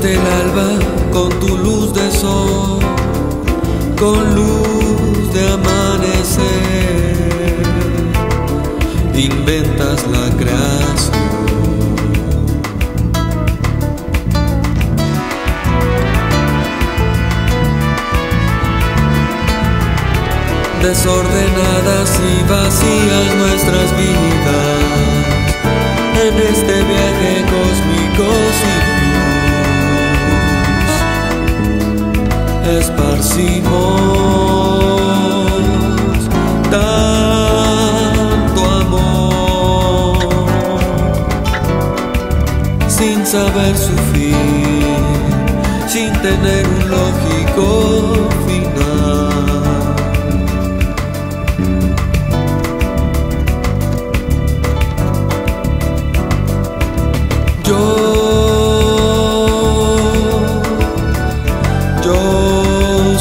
del alba con tu luz de sol, con luz de amanecer, inventas la creación. Desordenadas y vacías nuestras vidas en este viaje cósmico sin luz. Esparcimos tanto amor sin saber su fin, sin tener un lógico final. Yo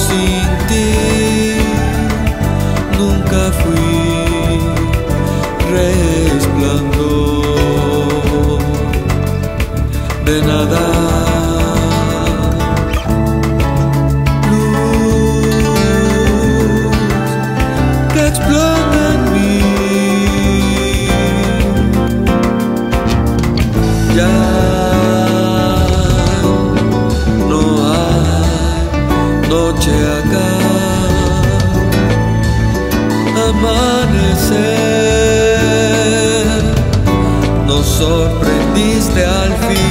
sin ti nunca fui resplandor de nada. Luz que explota en mí. Ya noche acá, amanecer, nos sorprendiste al fin.